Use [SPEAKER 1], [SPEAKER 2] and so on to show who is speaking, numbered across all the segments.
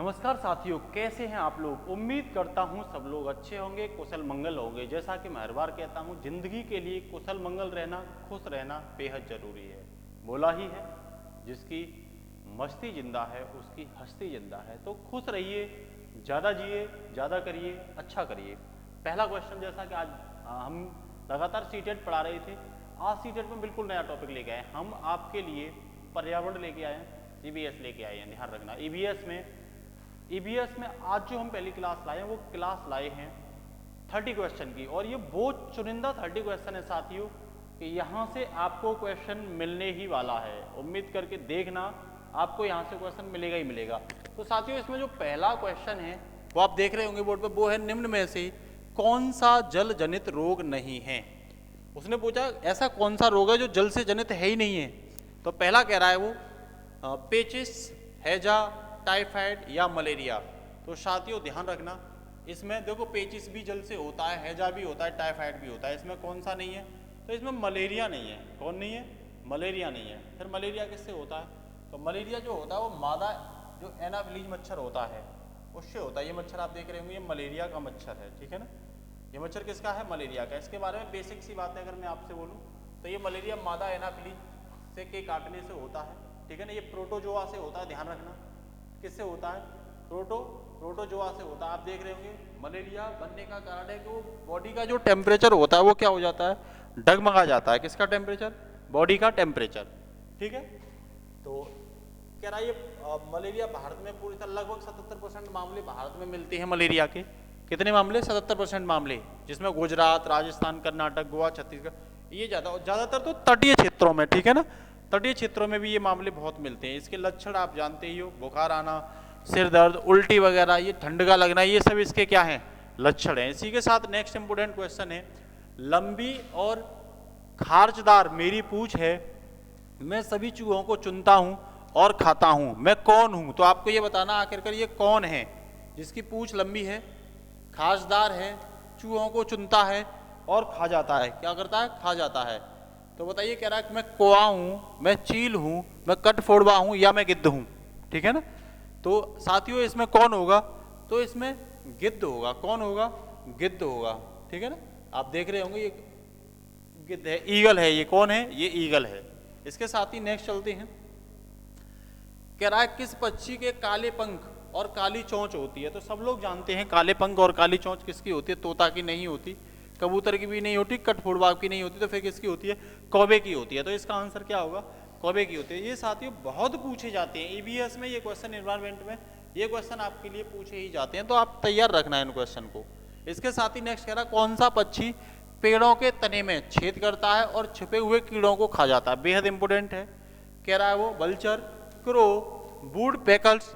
[SPEAKER 1] नमस्कार साथियों, कैसे हैं आप लोग। उम्मीद करता हूं सब लोग अच्छे होंगे, कुशल मंगल होंगे। जैसा कि मैं हर बार कहता हूं, जिंदगी के लिए कुशल मंगल रहना, खुश रहना बेहद जरूरी है। बोला ही है, जिसकी मस्ती जिंदा है उसकी हस्ती जिंदा है। तो खुश रहिए, ज़्यादा जिए, ज़्यादा करिए, अच्छा करिए। पहला क्वेश्चन, जैसा कि आज हम लगातार सीटेट पढ़ा रहे थे, आज सीटेट में बिल्कुल नया टॉपिक लेके आए। हम आपके लिए पर्यावरण लेके आए हैं, ईवीएस लेके आए हैं। ध्यान रखना, ईवीएस में आज जो हम पहली क्लास लाए हैं वो क्लास लाए हैं 30 क्वेश्चन की। और ये वो चुनिंदा 30 क्वेश्चन है साथियों कि यहाँ से आपको क्वेश्चन मिलने ही वाला है। उम्मीद करके देखना, आपको यहाँ से क्वेश्चन मिलेगा ही मिलेगा। तो साथियों, इसमें जो पहला क्वेश्चन है वो आप देख रहे होंगे बोर्ड पे, वो है निम्न में से कौन सा जल जनित रोग नहीं है। उसने पूछा ऐसा कौन सा रोग है जो जल से जनित है ही नहीं है। तो पहला कह रहा है वो पेचिस, हैजा, टाइफाइड या मलेरिया। तो साथियों ध्यान रखना, इसमें देखो पेचिस भी जल से होता है, हैजा भी होता है, टाइफाइड भी होता है। इसमें कौन सा नहीं है? तो इसमें मलेरिया नहीं है। कौन नहीं है? मलेरिया नहीं है। फिर मलेरिया किससे होता है? तो मलेरिया जो होता है वो मादा जो एनाफिलीज मच्छर होता है उससे होता है। ये मच्छर आप देख रहे होंगे, ये मलेरिया का मच्छर है, ठीक है ना। ये मच्छर किसका है? मलेरिया का। इसके बारे में बेसिक सी बात है अगर मैं आपसे बोलूँ तो ये मलेरिया मादा एनाफिलीज से के काटने से होता है, ठीक है ना। ये प्रोटोजोआ से होता है, ध्यान रखना। किससे होता है? प्रोटोजोआ से होता है। आप देख रहे होंगे मलेरिया बनने का कारण है कि वो बॉडी का जो टेम्परेचर होता है वो क्या हो जाता है? डगमगा जाता है। किसका टेम्परेचर? बॉडी का टेम्परेचर, ठीक है। तो कह रहा है ये मलेरिया भारत में पूरी तरह लगभग 77% मामले भारत में मिलते हैं मलेरिया के। कितने मामले? 77% मामले, जिसमें गुजरात, राजस्थान, कर्नाटक, गोवा, छत्तीसगढ़, ये ज़्यादातर तो तटीय क्षेत्रों में, ठीक है ना। तटीय क्षेत्रों में भी ये मामले बहुत मिलते हैं। इसके लक्षण आप जानते ही हो, बुखार आना, सिर दर्द, उल्टी वगैरह, ये ठंड का लगना, ये सब इसके क्या हैं? लक्षण हैं। इसी के साथ नेक्स्ट इंपोर्टेंट क्वेश्चन है, लंबी और खारचदार मेरी पूंछ है, मैं सभी चूहों को चुनता हूं और खाता हूं, मैं कौन हूं? तो आपको ये बताना आखिरकार ये कौन है जिसकी पूंछ लंबी है, खारचदार है, चूहों को चुनता है और खा जाता है। क्या करता है? खा जाता है। तो बताइए, कह रहा है कि मैं कौवा हूं, मैं चील हूं, मैं कठफोड़वा हूं या मैं गिद्ध हूं, ठीक है ना। तो साथियों इसमें कौन होगा? तो इसमें गिद्ध होगा। कौन होगा? गिद्ध होगा, ठीक है ना। आप देख रहे होंगे ये गिद्ध है, ईगल है। ये कौन है? ये ईगल है। इसके साथ ही नेक्स्ट चलते हैं। कह रहा है किस पक्षी के काले पंख और काली चोंच होती है। तो सब लोग जानते हैं काले पंख और काली चोंच किसकी होती है? तोता की नहीं होती, कबूतर की भी नहीं होती, कठफोड़वा की नहीं होती, तो फिर किसकी होती है? कौवे की होती है। तो इसका आंसर क्या होगा? कौवे की होती है। ये साथियों बहुत पूछे जाते हैं ईवीएस में, ये क्वेश्चन एनवायरमेंट में ये क्वेश्चन आपके लिए पूछे ही जाते हैं, तो आप तैयार रखना है इन क्वेश्चन को। इसके साथ ही नेक्स्ट कह रहा है कौन सा पक्षी पेड़ों के तने में छेद करता है और छिपे हुए कीड़ों को खा जाता है? बेहद इंपोर्टेंट है। कह रहा है वो वल्चर, क्रो, वुड पेकल्स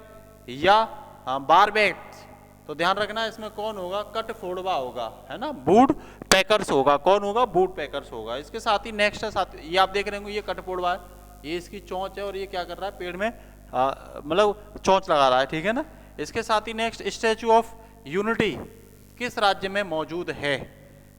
[SPEAKER 1] या बारबैट्स। तो ध्यान रखना इसमें कौन होगा? कठफोड़वा होगा, है ना। वुड पैकर्स होगा। कौन होगा? वुड पैकर्स होगा। इसके साथ ही नेक्स्ट है साथ, ये आप देख रहे होंगे, ये कठफोड़वा है, ये इसकी चोंच है और ये क्या कर रहा है? पेड़ में मतलब चोंच लगा रहा है, ठीक है ना। इसके साथ ही नेक्स्ट, स्टैचू ऑफ यूनिटी किस राज्य में मौजूद है?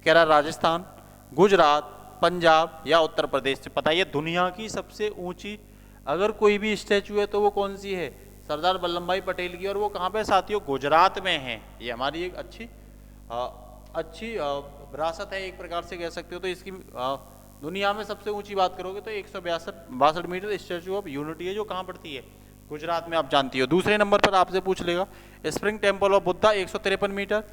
[SPEAKER 1] कह रहा है राजस्थान, गुजरात, पंजाब या उत्तर प्रदेश। से पता है दुनिया की सबसे ऊंची अगर कोई भी स्टैचू है तो वो कौन सी है? सरदार वल्लभ भाई पटेल की। और वो कहाँ पे साथियों? गुजरात में है। ये हमारी एक अच्छी विरासत है, एक प्रकार से कह सकते हो। तो इसकी दुनिया में सबसे ऊंची बात करोगे तो 162 मीटर स्टैचू ऑफ यूनिटी है, जो कहाँ पड़ती है? गुजरात में, आप जानती हो। दूसरे नंबर पर आपसे पूछ लेगा Spring Temple of Buddha 153 metre.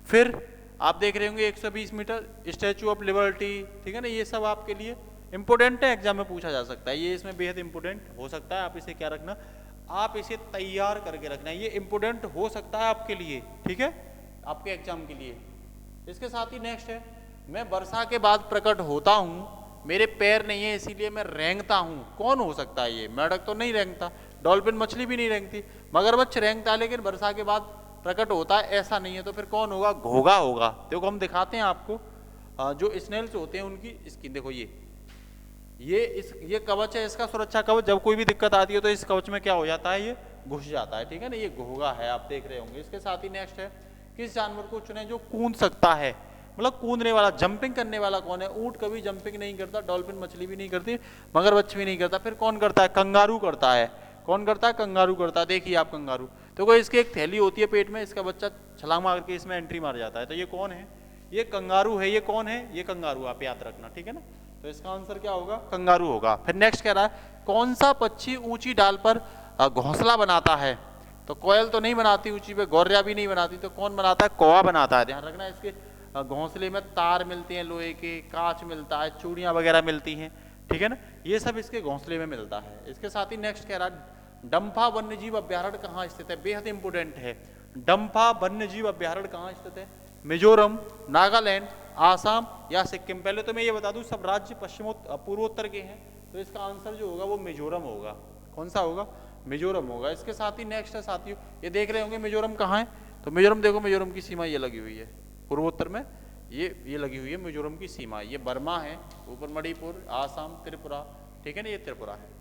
[SPEAKER 1] फिर आप देख रहे होंगे 120 मीटर स्टैचू ऑफ लिबर्टी, ठीक है ना। ये सब आपके लिए इंपोर्टेंट है, एग्जाम में पूछा जा सकता है। ये इसमें बेहद इंपोर्टेंट हो सकता है। आप इसे क्या रखना? आप इसे तैयार करके रखना। ये इंपोर्टेंट हो सकता है आपके लिए, ठीक है, आपके एग्जाम के लिए। इसके साथ ही नेक्स्ट है, मैं वर्षा के बाद प्रकट होता हूँ, मेरे पैर नहीं है इसीलिए मैं रेंगता हूँ। कौन हो सकता है ये? मेंढक तो नहीं रेंगता, डॉल्फिन मछली भी नहीं रेंगती, मगरमच्छ रेंगता है लेकिन वर्षा के बाद प्रकट होता है, ऐसा नहीं है। तो फिर कौन होगा? घोगा होगा। देखो हम दिखाते हैं आपको, जो स्नेल्स होते हैं उनकी स्किन देखो, ये कवच है, इसका सुरक्षा कवच। जब कोई भी दिक्कत आती है तो इस कवच में क्या हो जाता है? ये घुस जाता है, ठीक है ना। ये घोगा है, आप देख रहे होंगे। इसके साथ ही नेक्स्ट है, किस जानवर को चुने जो कूद सकता है? मतलब कूदने वाला, जंपिंग करने वाला कौन है? ऊंट कभी जंपिंग नहीं करता, डॉल्फिन मछली भी नहीं करती, मगरमच्छ भी नहीं करता। फिर कौन करता है? कंगारू करता है। कौन करता है? कंगारू करता है। देखिए आप कंगारू, तो कोई इसकी एक थैली होती है पेट में, इसका बच्चा छलांग मार के इसमें एंट्री मार जाता है, तो ये कौन है? ये कंगारू है। ये कौन है? ये कंगारू, आप याद रखना, ठीक है ना। तो इसका आंसर क्या होगा? कंगारू होगा। फिर नेक्स्ट कह रहा है कौन सा पक्षी ऊंची डाल पर घोंसला बनाता है? तो कोयल तो नहीं बनाती ऊंची पे, गौरैया भी नहीं बनाती, तो कौन बनाता है? कौवा बनाता है। ध्यान रखना, इसके घोंसले में तार मिलते हैं, लोहे के, कांच मिलता है, चूड़ियां वगैरह मिलती हैं, ठीक है ना, ये सब इसके घोंसले में मिलता है। इसके साथ ही नेक्स्ट कह रहा है डंफा वन्यजीव अभ्यारण्य कहाँ स्थित है? बेहद इंपोर्टेंट है। डंफा वन्यजीव अभ्यारण्य कहाँ स्थित है? मिजोरम, नागालैंड, आसाम या सिक्किम? पहले तो मैं ये बता दूं सब राज्य पूर्वोत्तर के हैं, तो इसका आंसर जो होगा वो मिजोरम होगा। कौन सा होगा? मिजोरम होगा। इसके साथ ही नेक्स्ट है साथियों, ये देख रहे होंगे मिजोरम कहाँ है? तो मिजोरम देखो, मिजोरम की सीमा ये लगी हुई है पूर्वोत्तर में, ये लगी हुई है मिजोरम की सीमा। ये बर्मा है, ऊपर मणिपुर, आसाम, त्रिपुरा, ठीक है ना, ये त्रिपुरा है।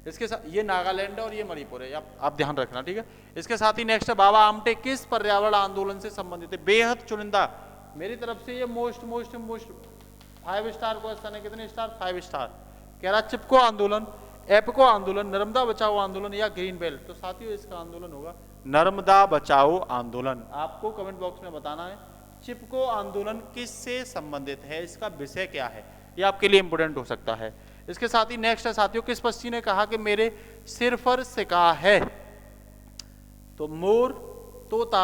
[SPEAKER 1] इसके साथ ये नागालैंड और ये मणिपुर है, आप ध्यान रखना, ठीक है। इसके साथ ही नेक्स्ट है बाबा आमटे किस पर्यावरण आंदोलन से संबंधित है? बेहद चुनिंदा, मेरी तरफ से ये मोस्ट 5 स्टार क्वेश्चन है। कितने स्टार? 5 स्टार। कह रहा चिपको आंदोलन, एपको आंदोलन, नर्मदा बचाओ आंदोलन या ग्रीन बेल्ट? तो साथियों इसका आंदोलन होगा नर्मदा बचाओ आंदोलन। आपको कमेंट बॉक्स में बताना है चिपको आंदोलन किससे संबंधित है, इसका विषय क्या है, ये आपके लिए इंपोर्टेंट हो सकता है। इसके साथ ही नेक्स्ट है साथियों, किस पक्षी ने कहा कि मेरे सिर पर सिका है? तो मोर, तोता,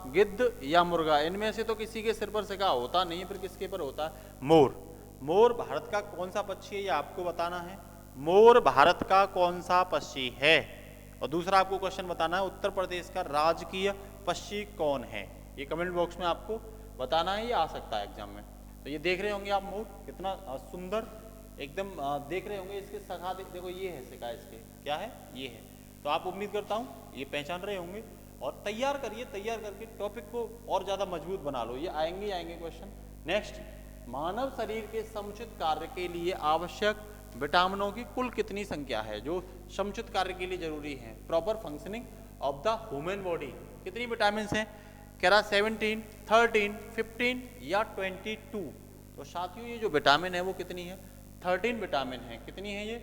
[SPEAKER 1] गिद्ध या मुर्गा? इनमें से तो किसी के सिर पर सिका होता नहीं है, फिर किसके पर होता है? मोर। मोर भारत का कौन सा पक्षी है, ये आपको बताना है। मोर भारत का कौन सा पक्षी है? और दूसरा आपको क्वेश्चन बताना है उत्तर प्रदेश का राजकीय पक्षी कौन है, ये कमेंट बॉक्स में आपको बताना है, ये आ सकता है एग्जाम में। तो ये देख रहे होंगे आप मोर, कितना सुंदर एकदम देख रहे होंगे। इसके सखा देखो, ये है सिका, इसके क्या है? ये है। तो आप उम्मीद करता हूँ ये पहचान रहे होंगे और तैयार करिए, तैयार करके टॉपिक को और ज़्यादा मजबूत बना लो, ये आएंगे क्वेश्चन। नेक्स्ट, मानव शरीर के समुचित कार्य के लिए आवश्यक विटामिनों की कुल कितनी संख्या है जो समुचित कार्य के लिए जरूरी है? Proper functioning of the human body. कितनी विटामिन हैं? कह रहा 17, 13, 15 या 22। तो साथियों ये जो विटामिन है वो कितनी है? 13 विटामिन है। कितनी है ये?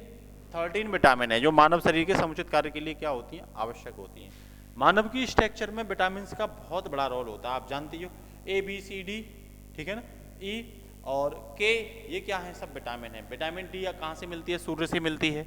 [SPEAKER 1] 13 विटामिन है जो मानव शरीर के समुचित कार्य के लिए क्या होती हैं? आवश्यक होती हैं। मानव की स्ट्रक्चर में विटामिन का बहुत बड़ा रोल होता है, आप जानती हो, ABCD, ठीक है ना, E और K, ये क्या है? सब विटामिन है। विटामिन D कहाँ से मिलती है? सूर्य से मिलती है,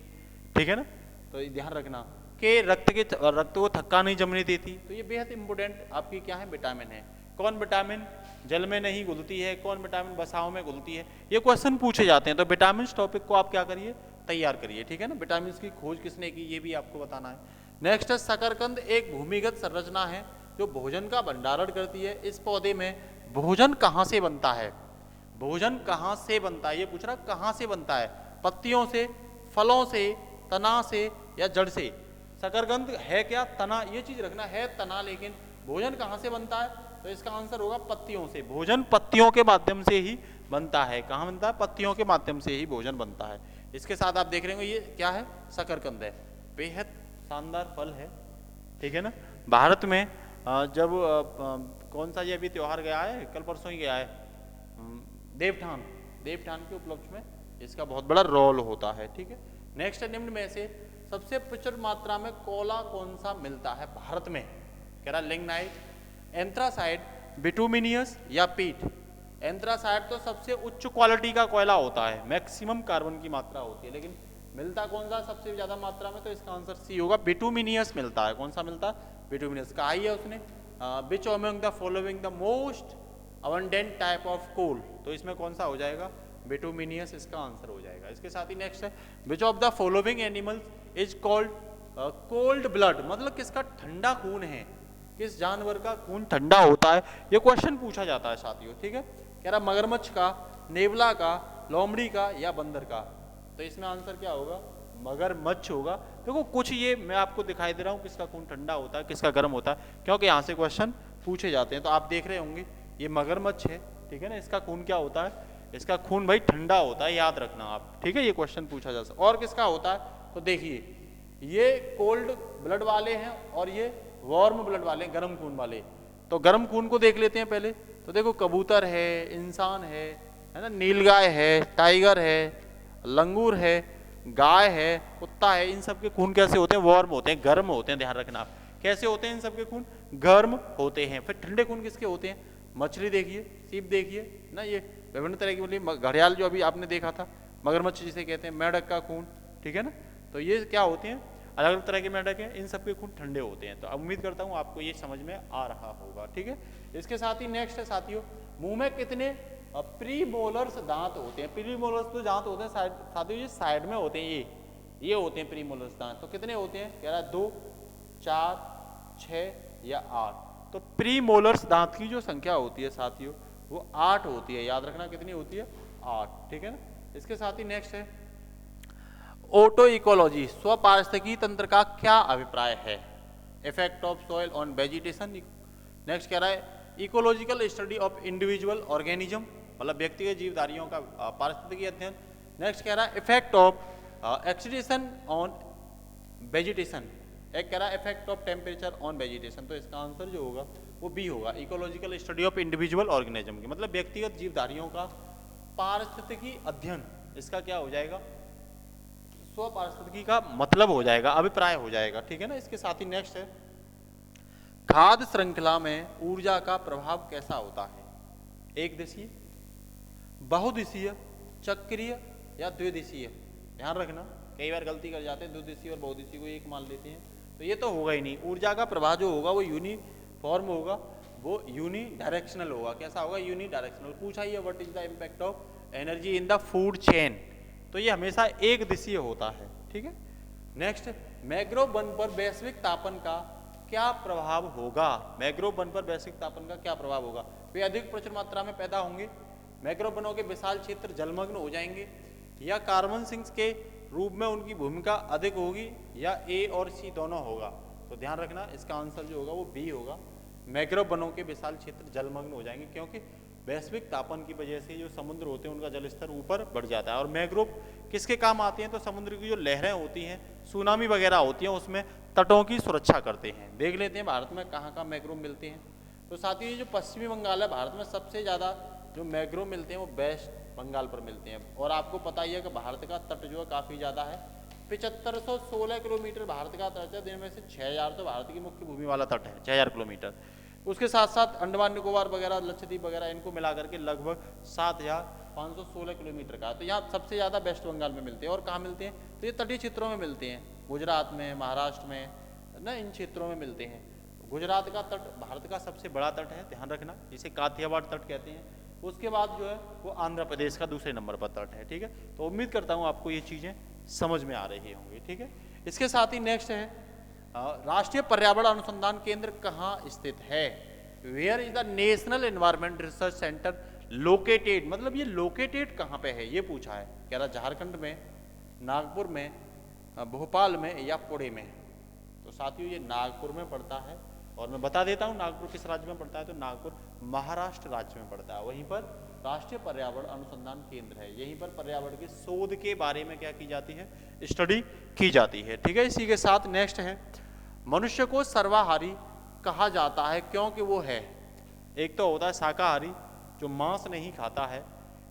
[SPEAKER 1] ठीक है ना, तो ये ध्यान रखना। K रक्त को थक्का नहीं जमने देती, तो ये बेहद इंपॉर्टेंट आपकी क्या है? विटामिन है। कौन विटामिन जल में नहीं घुलती है, कौन विटामिन वसाओं में घुलती है, ये क्वेश्चन पूछे जाते हैं। तो विटामिन टॉपिक को आप क्या करिए? तैयार करिए, ठीक है ना। विटामिन की खोज किसने की, ये भी आपको बताना है। नेक्स्ट है शकरकंद एक भूमिगत संरचना है जो भोजन का भंडारण करती है। इस पौधे में भोजन कहाँ से बनता है? भोजन कहाँ से बनता है, ये पूछ रहा, कहाँ से बनता है? पत्तियों से, फलों से, तना से या जड़ से? शकरकंद है क्या? तना, ये चीज रखना है तना, लेकिन भोजन कहाँ से बनता है? तो इसका आंसर होगा पत्तियों से। भोजन पत्तियों के माध्यम से ही बनता है। कहाँ बनता है? पत्तियों के माध्यम से ही भोजन बनता है। इसके साथ आप देख रहे होंगे ये क्या है? शकरकंद है। बेहद शानदार फल है, ठीक है ना। भारत में जब कौन सा ये अभी त्योहार गया है, कल परसों ही गया है, देवठान के उपलक्ष्य में इसका बहुत बड़ा रोल होता है, ठीक है। नेक्स्ट है, निम्न में से सबसे प्रचुर मात्रा में कोला कौन सा मिलता है भारत में? कह रहा लिग्नाइट, एंथ्रासाइट, बिटुमिनियस या पीट? एंथ्रासाइट तो सबसे उच्च क्वालिटी का कोयला होता है, मैक्सिमम कार्बन की मात्रा होती है, लेकिन मिलता कौन सा सबसे ज्यादा मात्रा में? तो इसका आंसर सी होगा, बिटुमिनियस मिलता है। कौन सा मिलता है? बिटुमिनियस। कहा ही है उसने, which among the following the most abundant type of coal? तो इसमें कौन सा हो जाएगा? बिटुमिनियस इसका आंसर हो जाएगा। इसके साथ ही नेक्स्ट है, which of the following animals is called cold blood? मतलब किसका ठंडा खून है, किस जानवर का खून ठंडा होता है, ये क्वेश्चन पूछा जाता है साथियों, ठीक है। कह रहा मगरमच्छ का, नेवला का, लोमड़ी का या बंदर का? तो इसमें आंसर क्या होगा? मगरमच्छ होगा। देखो कुछ ये मैं आपको दिखाई दे रहा हूँ किसका खून ठंडा होता है, किसका गर्म होता है, क्योंकि यहाँ से क्वेश्चन पूछे जाते हैं। तो आप देख रहे होंगे ये मगरमच्छ है, ठीक है ना। इसका खून क्या होता है? इसका खून भाई ठंडा होता है, याद रखना आप, ठीक है। ये क्वेश्चन पूछा जा सकता है। और किसका होता है? तो देखिए ये कोल्ड ब्लड वाले हैं और ये वार्म ब्लड वाले, गर्म खून वाले। तो गर्म खून को देख लेते हैं पहले। तो देखो कबूतर है, इंसान है ना, नीलगाय है, टाइगर है, लंगूर है, गाय है, कुत्ता है, इन सब के खून कैसे होते हैं? वार्म होते हैं, गर्म होते हैं। ध्यान रखना आप, कैसे होते हैं इन सब के खून? गर्म होते हैं। फिर ठंडे खून किसके होते हैं? मछली देखिए, सीप देखिए ना, ये विभिन्न तरह की बोली, घड़ियाल जो अभी आपने देखा था, मगरमच्छ जिसे कहते हैं, मेंढक का खून, ठीक है ना। तो ये क्या होते हैं? अलग अलग तरह के मेंढक हैं, इन सबके खून ठंडे होते हैं। तो उम्मीद करता हूँ आपको ये समझ में आ रहा होगा, ठीक है। इसके साथ ही नेक्स्ट है साथियों, मुंह में कितने प्रीमोलर्स दांत होते हैं? प्रीमोलर्स तो दांत होते हैं साथियों ये साइड में होते हैं, ये होते हैं प्रीमोलर्स दांत। तो कितने होते हैं? कह रहा है 2, 4, 6 या 8। तो प्रीमोलर्स दांत की जो संख्या होती है साथियों वो 8 होती है। याद रखना कितनी होती है? 8, ठीक है ना। इसके साथ ही नेक्स्ट है ऑटो इकोलॉजी, स्व पारिस्थितिकी तंत्र का क्या अभिप्राय है? Effect of soil on vegetation. Next कह रहा है ecological study of individual organism, मतलब व्यक्तिगत जीवधारियों का पारिस्थितिकी अध्ययन। नेक्स्ट कह रहा है effect of oxidation on vegetation. एक कह रहा है effect of temperature on vegetation. तो इसका आंसर जो होगा वो बी होगा, ecological study of individual organism की, मतलब व्यक्तिगत जीवधारियों का पारिस्थितिकी अध्ययन। इसका क्या हो जाएगा? स्व पारिस्थितिकी का मतलब हो जाएगा, अभिप्राय हो जाएगा, ठीक है ना। इसके साथ ही नेक्स्ट है खाद्य श्रृंखला में ऊर्जा का प्रभाव कैसा होता है? एक दिशीय, बहुदिशीय, चक्रीय या द्विदिशीय? ध्यान रखना, कई बार गलती कर जाते हैं, द्विदिशीय और बहुदिशीय को एक मान लेते हैं, तो ये तो होगा ही नहीं। ऊर्जा का प्रवाह जो होगा वो यूनिफॉर्म होगा, वो यूनि डायरेक्शनल होगा। कैसा होगा? Unidirectional. पूछा ही है what is the impact of energy in the food chain, तो ये हमेशा एक दिशीय होता है, ठीक है। नेक्स्ट, मैंग्रोव वन पर वैश्विक तापन का क्या प्रभाव होगा? मैंग्रोव वन पर वैश्विक तापन का क्या प्रभाव होगा? वे अधिक प्रचुर मात्रा में पैदा होंगे, मैंग्रोव वनों के विशाल क्षेत्र जलमग्न हो जाएंगे, या कार्बन सिंक्स के रूप में उनकी भूमिका अधिक होगी, या ए और सी दोनों होगा? तो ध्यान रखना इसका आंसर जो होगा वो बी होगा, मैंग्रोव वनों के विशाल क्षेत्र जलमग्न हो जाएंगे, क्योंकि वैश्विक तापन की वजह से जो समुद्र होते हैं उनका जल स्तर ऊपर बढ़ जाता है। और मैंग्रोव किसके काम आते हैं? तो समुद्र की जो लहरें होती हैं, सुनामी वगैरह होती हैं, उसमें तटों की सुरक्षा करते हैं। देख लेते हैं भारत में कहाँ कहाँ मैंग्रोव मिलते हैं। तो साथ ही जो पश्चिमी बंगाल है, भारत में सबसे ज़्यादा जो मैंग्रोव मिलते हैं वो वेस्ट बंगाल पर मिलते हैं। और आपको पता ही है कि भारत का तट जो है काफ़ी ज़्यादा है, 7516 किलोमीटर भारत का तट है, जिनमें से 6000 तो भारत की मुख्य भूमि वाला तट है, 6000 किलोमीटर। उसके साथ साथ अंडमान निकोबार वगैरह, लक्षद्वीप वगैरह, इनको मिलाकर के लगभग 7516 किलोमीटर का। तो यहाँ सबसे ज़्यादा वेस्ट बंगाल में मिलते हैं। और कहाँ मिलते हैं? तो ये तटीय क्षेत्रों में मिलते हैं, गुजरात में, महाराष्ट्र में ना, इन क्षेत्रों में मिलते हैं। गुजरात का तट भारत का सबसे बड़ा तट है, ध्यान रखना, जिसे काठियावाड़ तट कहते हैं। उसके बाद जो है वो आंध्र प्रदेश का दूसरे नंबर पर तट है, ठीक है। तो उम्मीद करता हूँ आपको ये चीज़ें समझ में आ रही होंगी, ठीक है। इसके साथ ही नेक्स्ट है राष्ट्रीय पर्यावरण अनुसंधान केंद्र कहाँ स्थित है? Where is the national environment research centre located, मतलब ये लोकेटेड कहाँ पे है ये पूछा है। कह रहा झारखंड में, नागपुर में, भोपाल में या पुणे में? तो साथियों ये नागपुर में पड़ता है। और मैं बता देता हूँ नागपुर किस राज्य में पड़ता है। तो नागपुर महाराष्ट्र राज्य में पड़ता है। वहीं पर राष्ट्रीय पर्यावरण अनुसंधान केंद्र है। यहीं पर पर्यावरण के शोध के बारे में क्या की जाती है? स्टडी की जाती है, ठीक है। इसी के साथ नेक्स्ट है मनुष्य को सर्वाहारी कहा जाता है क्योंकि वो है, एक तो होता है शाकाहारी जो मांस नहीं खाता है,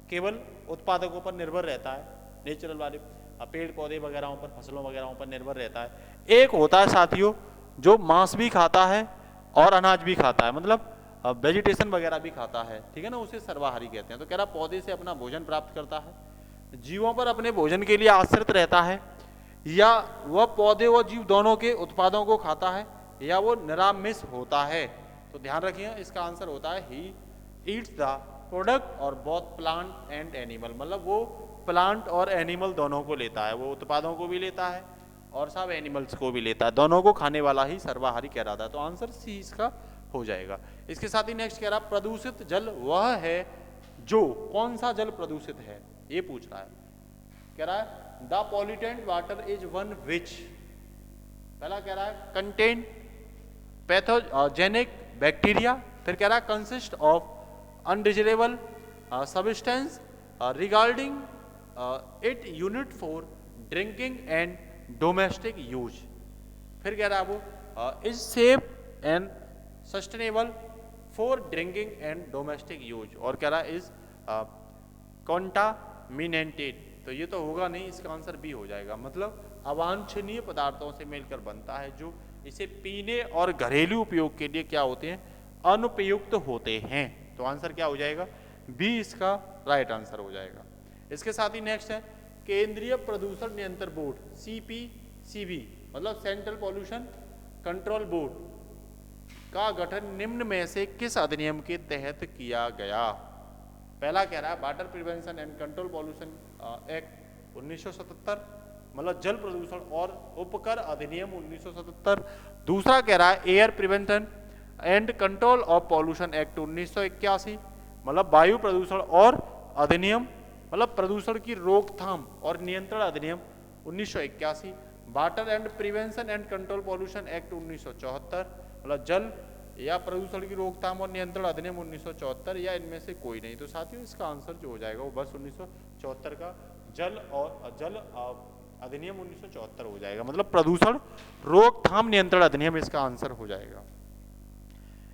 [SPEAKER 1] केवल उत्पादकों पर निर्भर रहता है, नेचुरल वाले पेड़ पौधे वगैरह पर, फसलों वगैरह पर निर्भर रहता है। एक होता है साथियों जो मांस भी खाता है और अनाज भी खाता है, मतलब वेजिटेशन वगैरह भी खाता है, ठीक है ना, उसे सर्वाहारी कहते हैं। तो कह रहा पौधे से अपना भोजन प्राप्त करता है, जीवों पर अपने भोजन के लिए आश्रित रहता है, या वह पौधे व जीव दोनों के उत्पादों को खाता है, या वो निरामिष होता है। तो ध्यान रखिए इसका आंसर होता है ही ईट्स द प्रोडक्ट और बोथ प्लांट एंड एनिमल, मतलब वो प्लांट और एनिमल दोनों को लेता है, वो उत्पादों को भी लेता है और सब एनिमल्स को भी लेता है, दोनों को खाने वाला ही सर्वाहारी कहलाता है। तो आंसर सी इसका हो जाएगा। इसके साथ ही नेक्स्ट कह रहा प्रदूषित जल वह है जो, कौन सा जल प्रदूषित है ये पूछ रहा है। कह रहा है the pollutant water is one which, पहला कह रहा है कंटेन पैथोजेनिक बैक्टीरिया, फिर कह रहा है consist of undesirable substance regarding it unit for drinking and domestic use, फिर कह रहा है वो is safe and sustainable for drinking and domestic use, और कह रहा है इज कॉन्टामिनेटेड, तो ये तो होगा नहीं, इसका आंसर बी हो जाएगा। मतलब अवांछनीय पदार्थों से मिलकर बनता है जो इसे पीने और घरेलू उपयोग के लिए क्या होते हैं, अनुपयुक्त होते हैं। तो आंसर क्या हो जाएगा, बी इसका राइट आंसर हो जाएगा। इसके साथ ही नेक्स्ट है केंद्रीय प्रदूषण नियंत्रण बोर्ड, CPCB मतलब सेंट्रल पॉल्यूशन कंट्रोल बोर्ड का गठन निम्न में से किस अधिनियम के तहत किया गया। पहला कह रहा है water prevention and control pollution act 1977 मतलब जल प्रदूषण और उपकर अधिनियम 1977। दूसरा कह रहा है air prevention and control of pollution act 1981 मतलब वायु प्रदूषण और अधिनियम मतलब प्रदूषण की रोकथाम और नियंत्रण अधिनियम 1981। Water and prevention and control pollution act 1974 मतलब जल या प्रदूषण की रोकथाम और नियंत्रण अधिनियम 1974 या इनमें से कोई नहीं। तो साथियों इसका आंसर जो हो जाएगा वो बस 1974 का जल अधिनियम 1974 हो जाएगा, मतलब प्रदूषण रोकथाम नियंत्रण अधिनियम इसका आंसर हो जाएगा।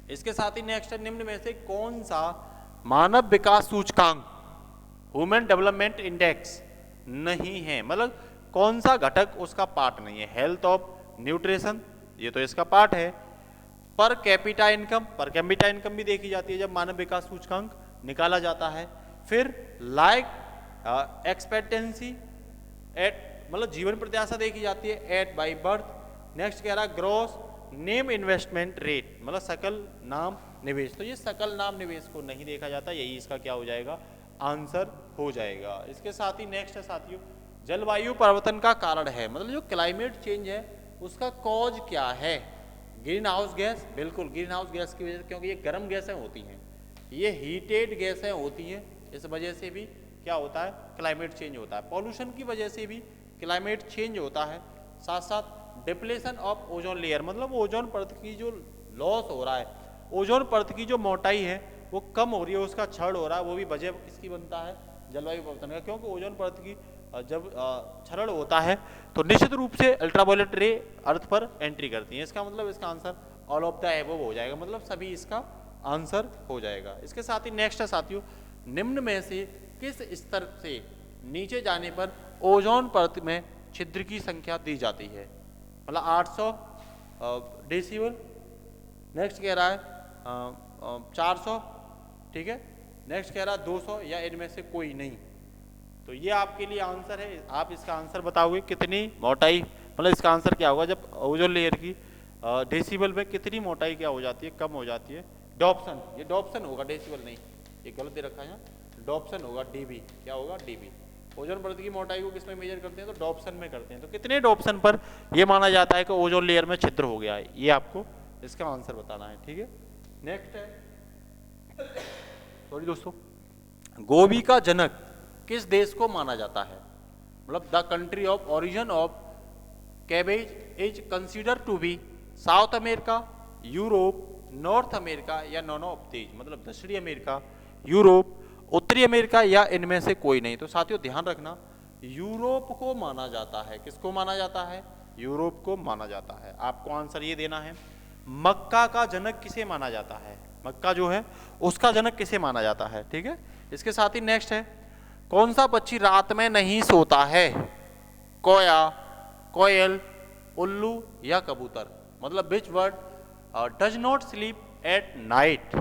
[SPEAKER 1] इसके साथ ही नेक्स्ट है निम्न में से कौन सा मानव विकास सूचकांक ह्यूमन डेवलपमेंट इंडेक्स नहीं है, मतलब कौन सा घटक उसका पार्ट नहीं है। हेल्थ ऑफ न्यूट्रिशन ये तो इसका पार्ट है। पर कैपिटा इनकम भी देखी जाती है जब मानव विकास सूचकांक निकाला जाता है। फिर लाइफ एक्सपेक्टेंसी एट मतलब जीवन प्रत्याशा देखी जाती है एट बाई बर्थ। नेक्स्ट कह रहा है ग्रॉस नेम इन्वेस्टमेंट रेट मतलब सकल नाम निवेश, तो ये सकल नाम निवेश को नहीं देखा जाता, यही इसका क्या हो जाएगा आंसर हो जाएगा। इसके साथ ही नेक्स्ट है साथियों जलवायु परिवर्तन का कारण है, मतलब जो क्लाइमेट चेंज है उसका कॉज क्या है। ग्रीन हाउस गैस, बिल्कुल ग्रीन हाउस गैस की वजह से, क्योंकि ये गर्म गैसें होती हैं, ये हीटेड गैसें होती हैं, इस वजह से भी क्या होता है क्लाइमेट चेंज होता है। पॉल्यूशन की वजह से भी क्लाइमेट चेंज होता है। साथ साथ डिप्लेशन ऑफ ओजोन लेयर मतलब ओजोन परत की जो लॉस हो रहा है, ओजोन परत की जो मोटाई है वो कम हो रही है, उसका क्षरण हो रहा है, वो भी वजह किसकी बनता है जलवायु परिवर्तन का। क्योंकि ओजोन परत की जब क्षरण होता है तो निश्चित रूप से अल्ट्रावायलेट रे अर्थ पर एंट्री करती है। इसका मतलब इसका answer all of the above हो जाएगा, मतलब सभी इसका आंसर हो जाएगा। इसके साथ ही नेक्स्ट है साथियों निम्न में से किस स्तर से नीचे जाने पर ओजोन परत में छिद्र की संख्या दी जाती है, मतलब 800 डेसिबल। नेक्स्ट कह रहा है 400, ठीक है। नेक्स्ट कह रहा है 200 या इनमें से कोई नहीं। तो ये आपके लिए आंसर है, आप इसका आंसर बताओगे कितनी मोटाई, मतलब इसका आंसर क्या होगा जब ओजोन लेयर की डेसिबल में कितनी मोटाई क्या हो जाती है कम हो जाती है। डॉप्सन, ये डॉप्सन होगा डेसिबल नहीं, ये गलत दे रखा है यहाँ, डॉप्सन होगा डीबी, क्या होगा डीबी। ओजोन परत की मोटाई को किसमें मेजर करते हैं तो डॉप्सन में करते हैं। तो कितने डॉप्सन पर यह माना जाता है कि ओजोन लेयर में छिद्र हो गया है, ये आपको इसका आंसर बताना है, ठीक है। नेक्स्ट है सॉरी दोस्तों, गोभी का जनक किस देश को माना जाता है, मतलब the country of origin of cabbage is consider to be South America, Europe, North America या नॉन ऑफ दीज, मतलब दक्षिणी अमेरिका, यूरोप, उत्तरी अमेरिका या इनमें से कोई नहीं। तो साथियों ध्यान रखना यूरोप को माना जाता है, किसको माना जाता है यूरोप को माना जाता है। आपको आंसर ये देना है मक्का का जनक किसे माना जाता है, मक्का जो है उसका जनक किसे माना जाता है, ठीक है। इसके साथ ही नेक्स्ट है कौन सा पक्षी रात में नहीं सोता है, कोया, कोयल, उल्लू या कबूतर, मतलब which bird does not sleep at night.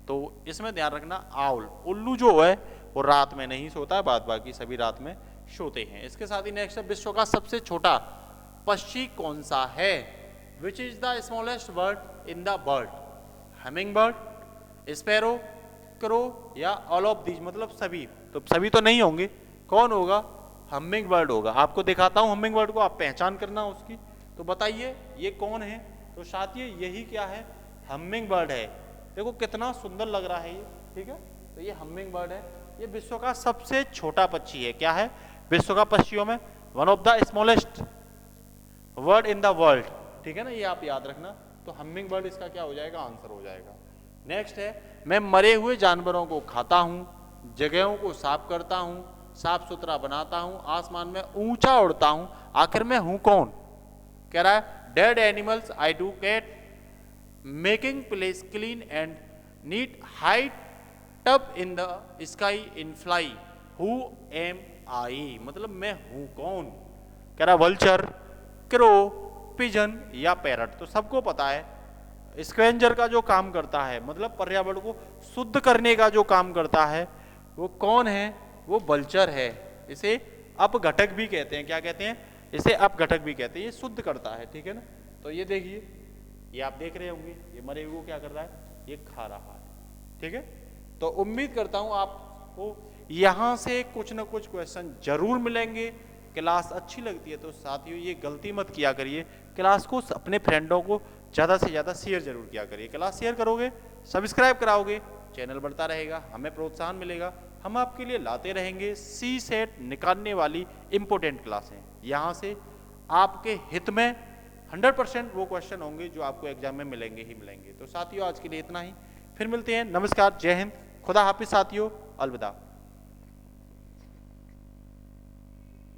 [SPEAKER 1] तो इसमें ध्यान रखना आउल, उल्लू जो है वो रात में नहीं सोता है, बाद बाकी सभी रात में सोते हैं। इसके साथ ही नेक्स्ट है विश्व का सबसे छोटा पक्षी कौन सा है, which is the smallest bird in the world, humming bird, sparrow, crow या ऑल ऑफ दीज, मतलब सभी। तो सभी तो नहीं होंगे, कौन होगा हमिंग बर्ड होगा। आपको दिखाता हूं हमिंग बर्ड को, आप पहचान करना उसकी। तो बताइए ये कौन है, तो साथियों यही क्या है हमिंग बर्ड है। देखो कितना सुंदर लग रहा है ये, ठीक है। तो ये हमिंग बर्ड है, ये विश्व का सबसे छोटा पक्षी है। क्या है विश्व का पक्षियों में one of the smallest bird in the world, ठीक है ना, ये आप याद रखना। तो हमिंग बर्ड इसका क्या हो जाएगा आंसर हो जाएगा। नेक्स्ट है मैं मरे हुए जानवरों को खाता हूं, जगहों को साफ करता हूं, साफ सुथरा बनाता हूं, आसमान में ऊंचा उड़ता हूं, आखिर में हूं कौन। कह रहा है dead animals I do cat, making place clean and neat, height up in the sky in fly, who am I, मतलब मैं हूं कौन? कह रहा वल्चर, क्रो, पिजन या पैरट। तो सबको पता है स्क्वेंजर का जो काम करता है, मतलब पर्यावरण को शुद्ध करने का जो काम करता है, वो कौन है? वो वल्चर है। इसे अपघटक भी कहते हैं। क्या कहते हैं? इसे अपघटक भी कहते हैं। ये शुद्ध करता है, ठीक है ना। तो ये देखिए, ये आप देख रहे होंगे, ये मरे हुए को क्या कर रहा है? ये खा रहा है, ठीक है। तो उम्मीद करता हूं आपको यहां से कुछ ना कुछ क्वेश्चन जरूर मिलेंगे। क्लास अच्छी लगती है तो साथियों ये गलती मत किया करिए, क्लास को अपने फ्रेंडों को ज़्यादा से ज़्यादा शेयर जरूर किया करिए। क्लास शेयर करोगे, सब्सक्राइब कराओगे, चैनल बढ़ता रहेगा, हमें प्रोत्साहन मिलेगा। हम आपके लिए लाते रहेंगे सी सेट निकालने वाली इंपॉर्टेंट क्लासें। यहाँ से आपके हित में 100% वो क्वेश्चन होंगे जो आपको एग्जाम में मिलेंगे ही मिलेंगे। तो साथियों आज के लिए इतना ही, फिर मिलते हैं। नमस्कार, जय हिंद, खुदा हाफिज साथियों, अलविदा।